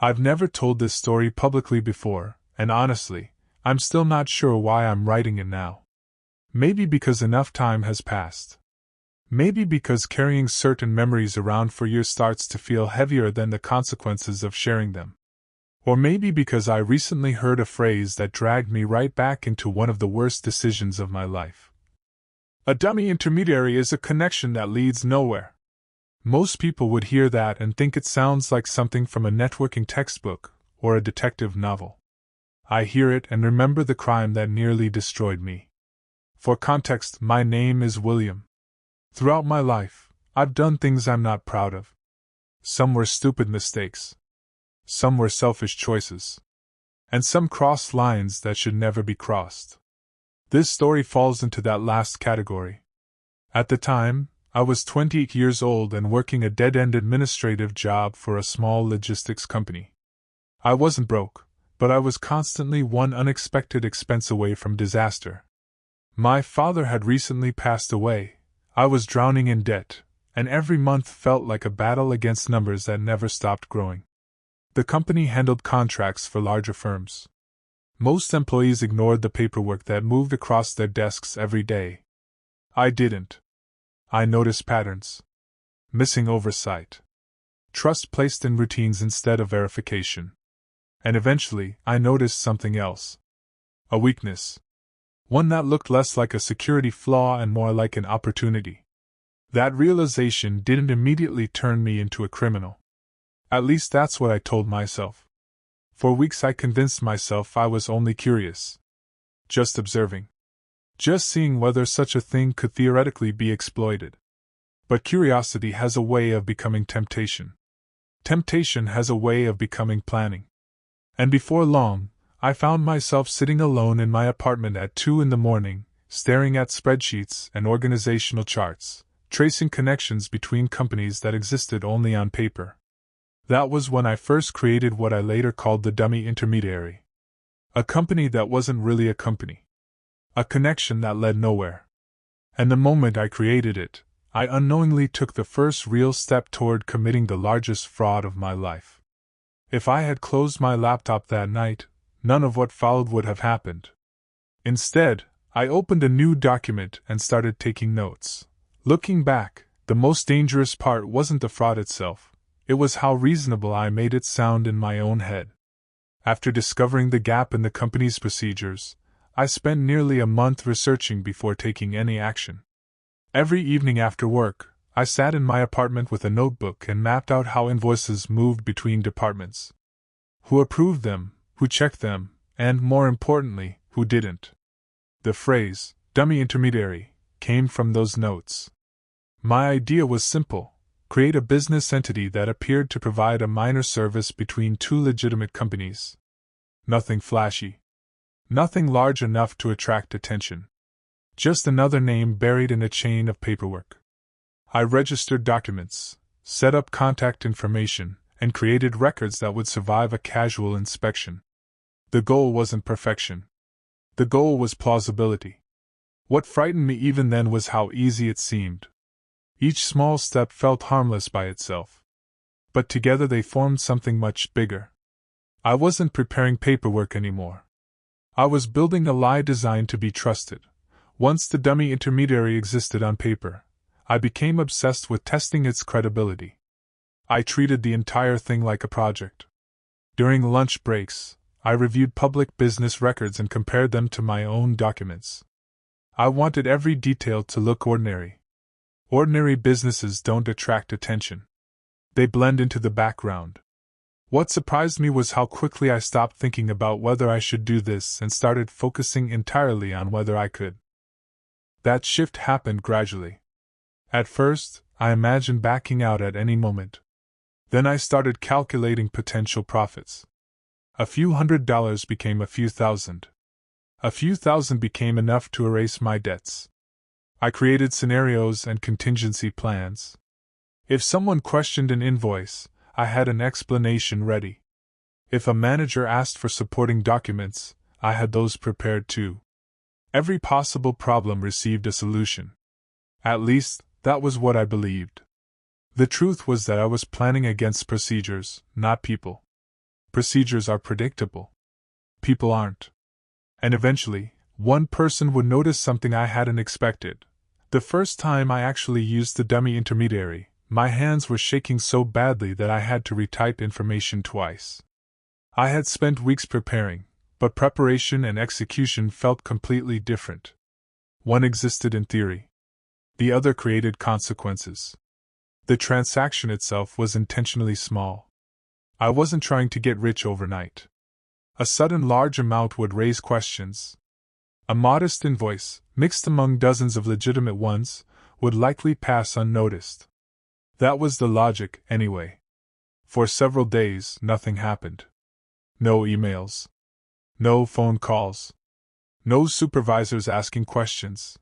I've never told this story publicly before, and honestly, I'm still not sure why I'm writing it now. Maybe because enough time has passed. Maybe because carrying certain memories around for years starts to feel heavier than the consequences of sharing them. Or maybe because I recently heard a phrase that dragged me right back into one of the worst decisions of my life. A dummy intermediary is a connection that leads nowhere. Most people would hear that and think it sounds like something from a networking textbook or a detective novel. I hear it and remember the crime that nearly destroyed me. For context, my name is William. Throughout my life, I've done things I'm not proud of. Some were stupid mistakes. Some were selfish choices. And some crossed lines that should never be crossed. This story falls into that last category. At the time, I was 28 years old and working a dead-end administrative job for a small logistics company. I wasn't broke, but I was constantly one unexpected expense away from disaster. My father had recently passed away, I was drowning in debt, and every month felt like a battle against numbers that never stopped growing. The company handled contracts for larger firms. Most employees ignored the paperwork that moved across their desks every day. I didn't. I noticed patterns. Missing oversight. Trust placed in routines instead of verification. And eventually, I noticed something else. A weakness. One that looked less like a security flaw and more like an opportunity. That realization didn't immediately turn me into a criminal. At least that's what I told myself. For weeks I convinced myself I was only curious. Just observing. Just seeing whether such a thing could theoretically be exploited. But curiosity has a way of becoming temptation. Temptation has a way of becoming planning. And before long, I found myself sitting alone in my apartment at 2 a.m, staring at spreadsheets and organizational charts, tracing connections between companies that existed only on paper. That was when I first created what I later called the dummy intermediary. A company that wasn't really a company. A connection that led nowhere. And the moment I created it, I unknowingly took the first real step toward committing the largest fraud of my life. If I had closed my laptop that night, none of what followed would have happened. Instead, I opened a new document and started taking notes. Looking back, the most dangerous part wasn't the fraud itself, it was how reasonable I made it sound in my own head. After discovering the gap in the company's procedures, I spent nearly a month researching before taking any action. Every evening after work, I sat in my apartment with a notebook and mapped out how invoices moved between departments. Who approved them, who checked them, and, more importantly, who didn't. The phrase, dummy intermediary, came from those notes. My idea was simple: create a business entity that appeared to provide a minor service between two legitimate companies. Nothing flashy. Nothing large enough to attract attention. Just another name buried in a chain of paperwork. I registered documents, set up contact information, and created records that would survive a casual inspection. The goal wasn't perfection. The goal was plausibility. What frightened me even then was how easy it seemed. Each small step felt harmless by itself. But together they formed something much bigger. I wasn't preparing paperwork anymore. I was building a lie designed to be trusted. Once the dummy intermediary existed on paper, I became obsessed with testing its credibility. I treated the entire thing like a project. During lunch breaks, I reviewed public business records and compared them to my own documents. I wanted every detail to look ordinary. Ordinary businesses don't attract attention. They blend into the background. What surprised me was how quickly I stopped thinking about whether I should do this and started focusing entirely on whether I could. That shift happened gradually. At first, I imagined backing out at any moment. Then I started calculating potential profits. A few $100s became a few thousand. A few thousand became enough to erase my debts. I created scenarios and contingency plans. If someone questioned an invoice, I had an explanation ready. If a manager asked for supporting documents, I had those prepared too. Every possible problem received a solution. At least, that was what I believed. The truth was that I was planning against procedures, not people. Procedures are predictable. People aren't. And eventually, one person would notice something I hadn't expected. The first time I actually used the dummy intermediary, my hands were shaking so badly that I had to retype information twice. I had spent weeks preparing, but preparation and execution felt completely different. One existed in theory. The other created consequences. The transaction itself was intentionally small. I wasn't trying to get rich overnight. A sudden large amount would raise questions. A modest invoice, mixed among dozens of legitimate ones, would likely pass unnoticed. That was the logic, anyway. For several days, nothing happened. No emails. No phone calls. No supervisors asking questions.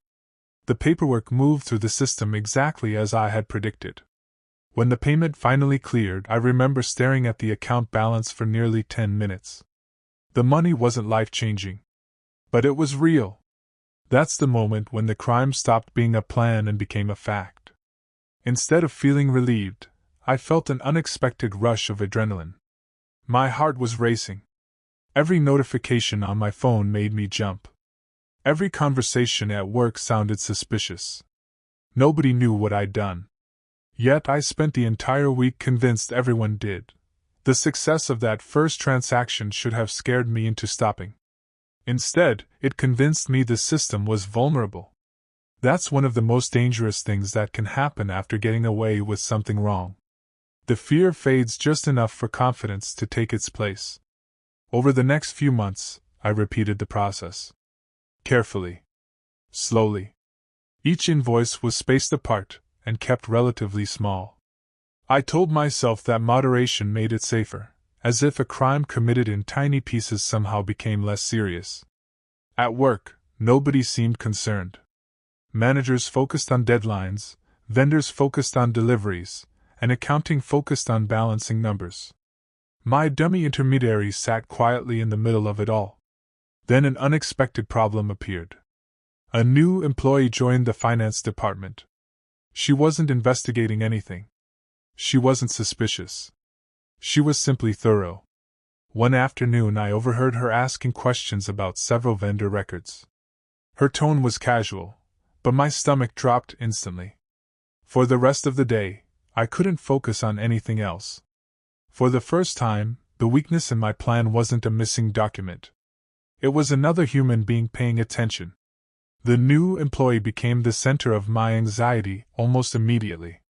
The paperwork moved through the system exactly as I had predicted. When the payment finally cleared, I remember staring at the account balance for nearly 10 minutes. The money wasn't life-changing. But it was real. That's the moment when the crime stopped being a plan and became a fact. Instead of feeling relieved, I felt an unexpected rush of adrenaline. My heart was racing. Every notification on my phone made me jump. Every conversation at work sounded suspicious. Nobody knew what I'd done. Yet I spent the entire week convinced everyone did. The success of that first transaction should have scared me into stopping. Instead, it convinced me the system was vulnerable. That's one of the most dangerous things that can happen after getting away with something wrong. The fear fades just enough for confidence to take its place. Over the next few months, I repeated the process. Carefully. Slowly. Each invoice was spaced apart and kept relatively small. I told myself that moderation made it safer, as if a crime committed in tiny pieces somehow became less serious. At work, nobody seemed concerned. Managers focused on deadlines, vendors focused on deliveries, and accounting focused on balancing numbers. My dummy intermediary sat quietly in the middle of it all. Then an unexpected problem appeared. A new employee joined the finance department. She wasn't investigating anything. She wasn't suspicious. She was simply thorough. One afternoon I overheard her asking questions about several vendor records. Her tone was casual, but my stomach dropped instantly. For the rest of the day, I couldn't focus on anything else. For the first time, the weakness in my plan wasn't a missing document. It was another human being paying attention. The new employee became the center of my anxiety almost immediately.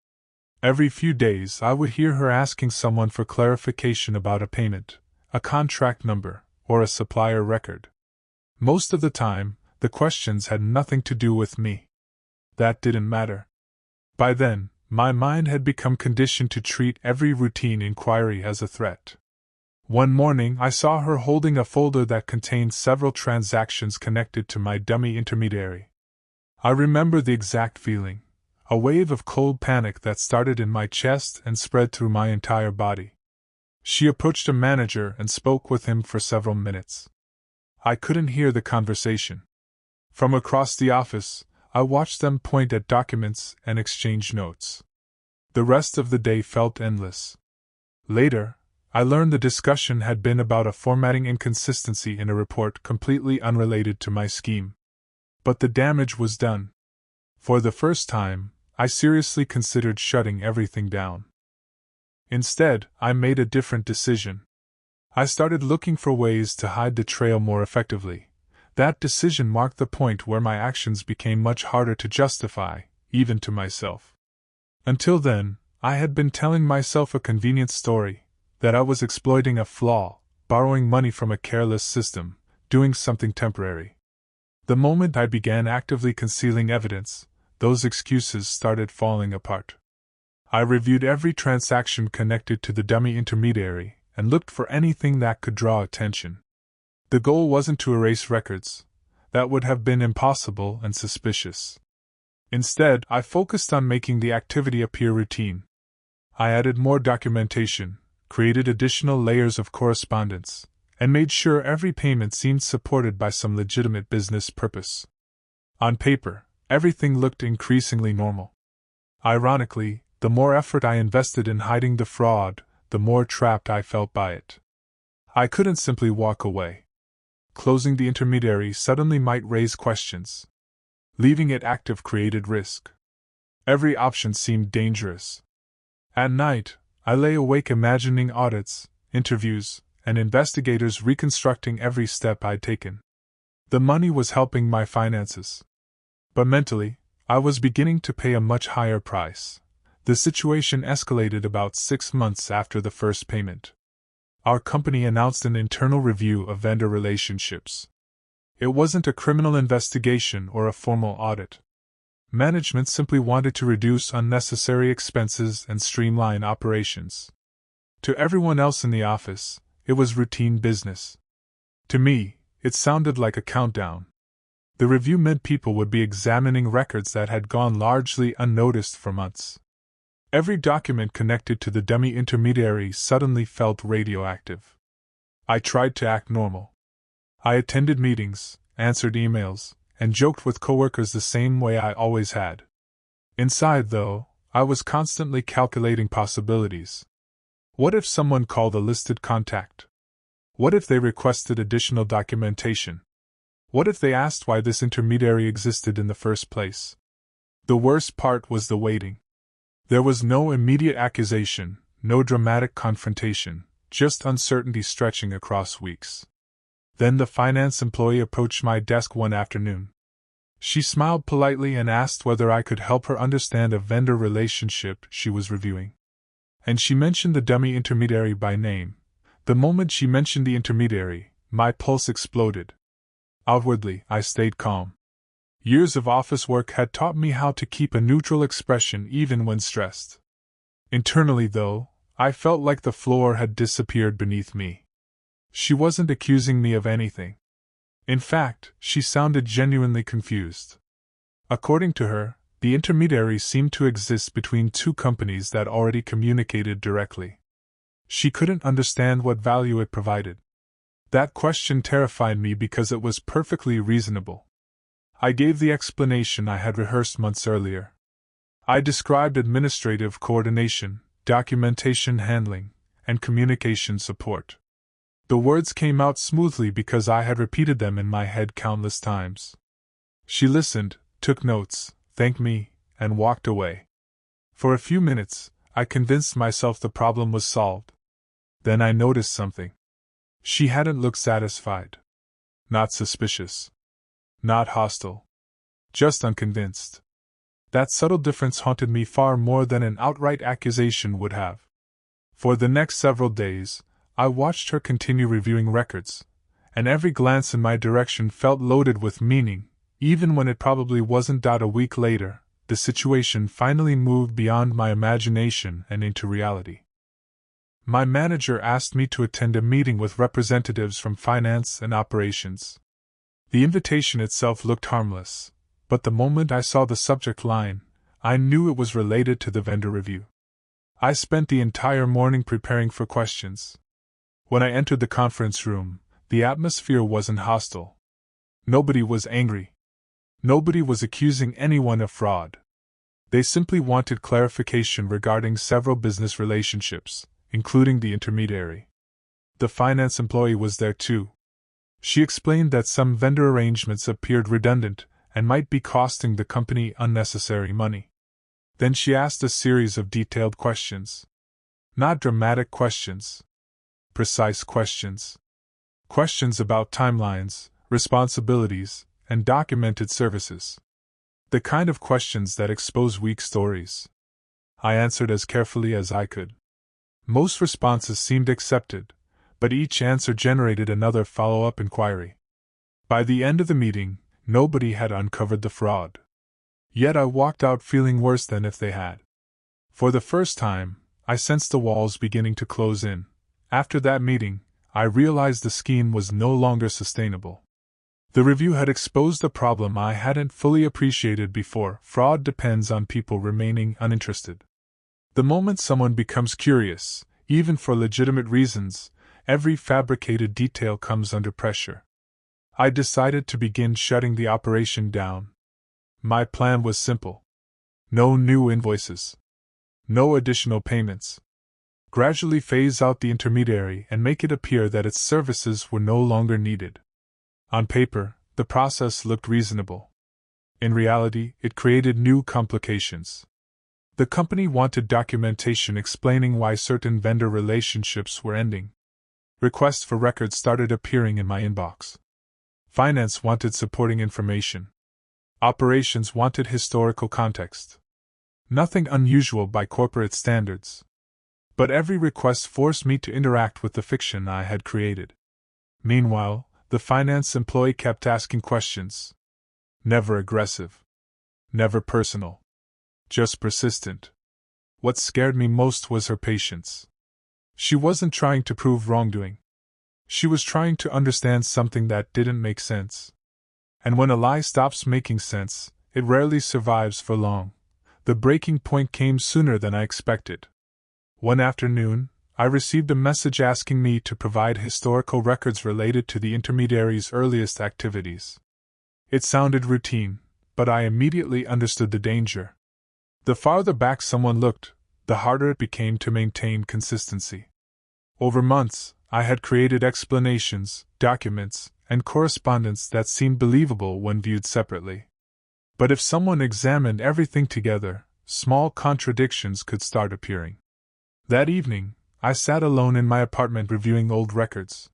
Every few days I would hear her asking someone for clarification about a payment, a contract number, or a supplier record. Most of the time, the questions had nothing to do with me. That didn't matter. By then, my mind had become conditioned to treat every routine inquiry as a threat. One morning I saw her holding a folder that contained several transactions connected to my dummy intermediary. I remember the exact feeling, a wave of cold panic that started in my chest and spread through my entire body. She approached a manager and spoke with him for several minutes. I couldn't hear the conversation. From across the office, I watched them point at documents and exchange notes. The rest of the day felt endless. Later, I learned the discussion had been about a formatting inconsistency in a report completely unrelated to my scheme. But the damage was done. For the first time, I seriously considered shutting everything down. Instead, I made a different decision. I started looking for ways to hide the trail more effectively. That decision marked the point where my actions became much harder to justify, even to myself. Until then, I had been telling myself a convenient story, that I was exploiting a flaw, borrowing money from a careless system, doing something temporary. The moment I began actively concealing evidence, those excuses started falling apart. I reviewed every transaction connected to the dummy intermediary and looked for anything that could draw attention. The goal wasn't to erase records. That would have been impossible and suspicious. Instead, I focused on making the activity appear routine. I added more documentation, created additional layers of correspondence, and made sure every payment seemed supported by some legitimate business purpose. On paper, everything looked increasingly normal. Ironically, the more effort I invested in hiding the fraud, the more trapped I felt by it. I couldn't simply walk away. Closing the intermediary suddenly might raise questions. Leaving it active created risk. Every option seemed dangerous. At night, I lay awake imagining audits, interviews, and investigators reconstructing every step I'd taken. The money was helping my finances. But mentally, I was beginning to pay a much higher price. The situation escalated about 6 months after the first payment. Our company announced an internal review of vendor relationships. It wasn't a criminal investigation or a formal audit. Management simply wanted to reduce unnecessary expenses and streamline operations. To everyone else in the office, it was routine business. To me, it sounded like a countdown. The review meant people would be examining records that had gone largely unnoticed for months. Every document connected to the dummy intermediary suddenly felt radioactive. I tried to act normal. I attended meetings, answered emails, and joked with coworkers the same way I always had. Inside, though, I was constantly calculating possibilities. What if someone called a listed contact? What if they requested additional documentation? What if they asked why this intermediary existed in the first place? The worst part was the waiting. There was no immediate accusation, no dramatic confrontation, just uncertainty stretching across weeks. Then the finance employee approached my desk one afternoon. She smiled politely and asked whether I could help her understand a vendor relationship she was reviewing. And she mentioned the dummy intermediary by name. The moment she mentioned the intermediary, my pulse exploded. Outwardly, I stayed calm. Years of office work had taught me how to keep a neutral expression even when stressed. Internally, though, I felt like the floor had disappeared beneath me. She wasn't accusing me of anything. In fact, she sounded genuinely confused. According to her, the intermediary seemed to exist between two companies that already communicated directly. She couldn't understand what value it provided. That question terrified me because it was perfectly reasonable. I gave the explanation I had rehearsed months earlier. I described administrative coordination, documentation handling, and communication support. The words came out smoothly because I had repeated them in my head countless times. She listened, took notes, thanked me, and walked away. For a few minutes, I convinced myself the problem was solved. Then I noticed something. She hadn't looked satisfied. Not suspicious. Not hostile. Just unconvinced. That subtle difference haunted me far more than an outright accusation would have. For the next several days, I watched her continue reviewing records, and every glance in my direction felt loaded with meaning, even when it probably wasn't. A week later, the situation finally moved beyond my imagination and into reality. My manager asked me to attend a meeting with representatives from finance and operations. The invitation itself looked harmless, but the moment I saw the subject line, I knew it was related to the vendor review. I spent the entire morning preparing for questions. When I entered the conference room, the atmosphere wasn't hostile. Nobody was angry. Nobody was accusing anyone of fraud. They simply wanted clarification regarding several business relationships, including the intermediary. The finance employee was there too. She explained that some vendor arrangements appeared redundant and might be costing the company unnecessary money. Then she asked a series of detailed questions. Not dramatic questions. Precise questions. Questions about timelines, responsibilities, and documented services. The kind of questions that expose weak stories. I answered as carefully as I could. Most responses seemed accepted, but each answer generated another follow-up inquiry. By the end of the meeting, nobody had uncovered the fraud. Yet I walked out feeling worse than if they had. For the first time, I sensed the walls beginning to close in. After that meeting, I realized the scheme was no longer sustainable. The review had exposed a problem I hadn't fully appreciated before. Fraud depends on people remaining uninterested. The moment someone becomes curious, even for legitimate reasons, every fabricated detail comes under pressure. I decided to begin shutting the operation down. My plan was simple. No new invoices. No additional payments. gradually phase out the intermediary and make it appear that its services were no longer needed. On paper, the process looked reasonable. In reality, it created new complications. The company wanted documentation explaining why certain vendor relationships were ending. Requests for records started appearing in my inbox. Finance wanted supporting information. Operations wanted historical context. Nothing unusual by corporate standards. But every request forced me to interact with the fiction I had created. Meanwhile, the finance employee kept asking questions. Never aggressive. Never personal. Just persistent. What scared me most was her patience. She wasn't trying to prove wrongdoing. She was trying to understand something that didn't make sense. And when a lie stops making sense, it rarely survives for long. The breaking point came sooner than I expected. One afternoon, I received a message asking me to provide historical records related to the intermediary's earliest activities. It sounded routine, but I immediately understood the danger. The farther back someone looked, the harder it became to maintain consistency. Over months, I had created explanations, documents, and correspondence that seemed believable when viewed separately. But if someone examined everything together, small contradictions could start appearing. That evening, I sat alone in my apartment reviewing old records.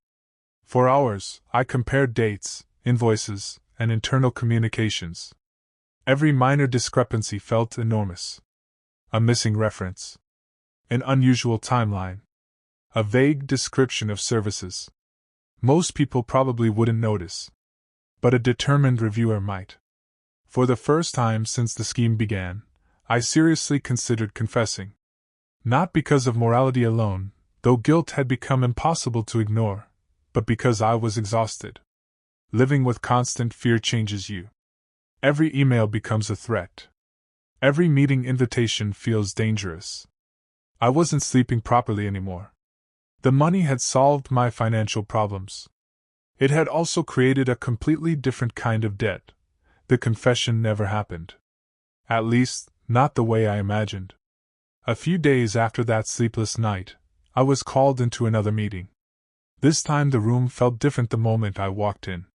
For hours, I compared dates, invoices, and internal communications. Every minor discrepancy felt enormous. A missing reference. An unusual timeline. A vague description of services. Most people probably wouldn't notice. But a determined reviewer might. For the first time since the scheme began, I seriously considered confessing. Not because of morality alone, though guilt had become impossible to ignore, but because I was exhausted. Living with constant fear changes you. Every email becomes a threat. Every meeting invitation feels dangerous. I wasn't sleeping properly anymore. The money had solved my financial problems. It had also created a completely different kind of debt. The confession never happened. At least, not the way I imagined. A few days after that sleepless night, I was called into another meeting. This time the room felt different the moment I walked in.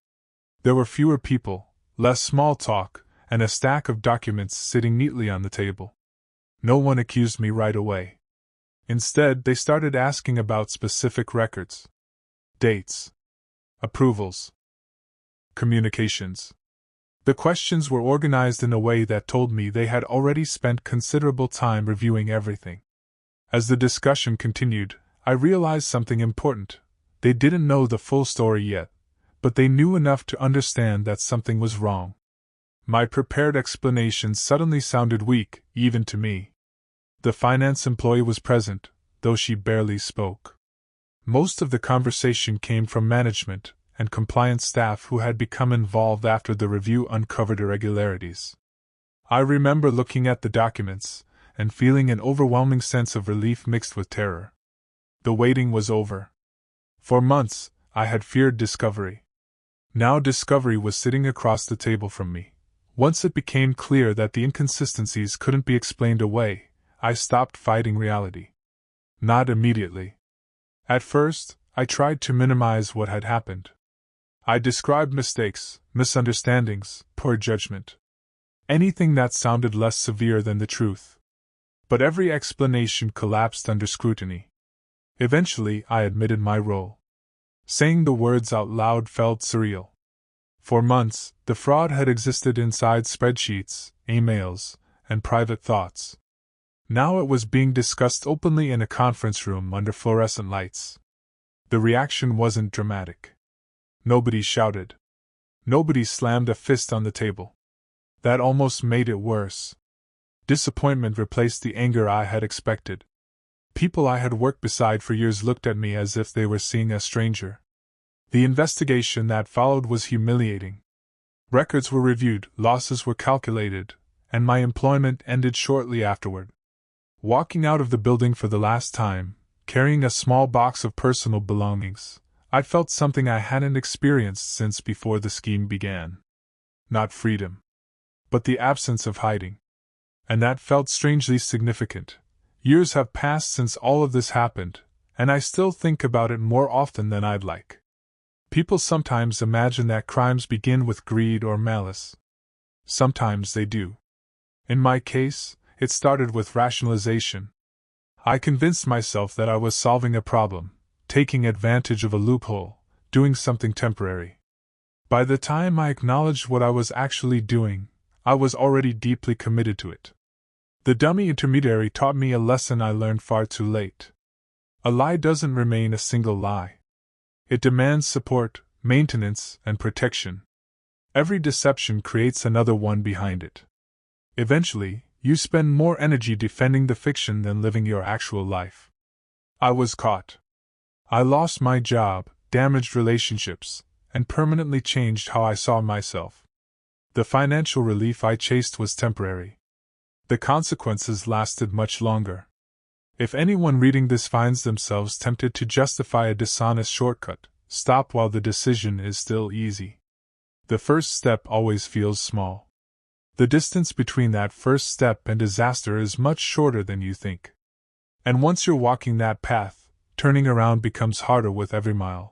There were fewer people, less small talk, and a stack of documents sitting neatly on the table. No one accused me right away. Instead, they started asking about specific records, dates, approvals, communications. The questions were organized in a way that told me they had already spent considerable time reviewing everything. As the discussion continued, I realized something important. They didn't know the full story yet, but they knew enough to understand that something was wrong. My prepared explanations suddenly sounded weak, even to me. The finance employee was present, though she barely spoke. Most of the conversation came from management and compliance staff who had become involved after the review uncovered irregularities. I remember looking at the documents and feeling an overwhelming sense of relief mixed with terror. The waiting was over. For months, I had feared discovery. Now discovery was sitting across the table from me. Once it became clear that the inconsistencies couldn't be explained away, I stopped fighting reality. Not immediately. At first, I tried to minimize what had happened. I described mistakes, misunderstandings, poor judgment. Anything that sounded less severe than the truth. But every explanation collapsed under scrutiny. Eventually, I admitted my role. Saying the words out loud felt surreal. For months, the fraud had existed inside spreadsheets, emails, and private thoughts. Now it was being discussed openly in a conference room under fluorescent lights. The reaction wasn't dramatic. Nobody shouted. Nobody slammed a fist on the table. That almost made it worse. Disappointment replaced the anger I had expected. People I had worked beside for years looked at me as if they were seeing a stranger. The investigation that followed was humiliating. Records were reviewed, losses were calculated, and my employment ended shortly afterward. Walking out of the building for the last time, carrying a small box of personal belongings, I felt something I hadn't experienced since before the scheme began. Not freedom, but the absence of hiding. And that felt strangely significant. Years have passed since all of this happened, and I still think about it more often than I'd like. People sometimes imagine that crimes begin with greed or malice. Sometimes they do. In my case, it started with rationalization. I convinced myself that I was solving a problem, taking advantage of a loophole, doing something temporary. By the time I acknowledged what I was actually doing, I was already deeply committed to it. The dummy intermediary taught me a lesson I learned far too late. A lie doesn't remain a single lie. It demands support, maintenance, and protection. Every deception creates another one behind it. Eventually, you spend more energy defending the fiction than living your actual life. I was caught. I lost my job, damaged relationships, and permanently changed how I saw myself. The financial relief I chased was temporary. The consequences lasted much longer. If anyone reading this finds themselves tempted to justify a dishonest shortcut, stop while the decision is still easy. The first step always feels small. The distance between that first step and disaster is much shorter than you think. And once you're walking that path, turning around becomes harder with every mile.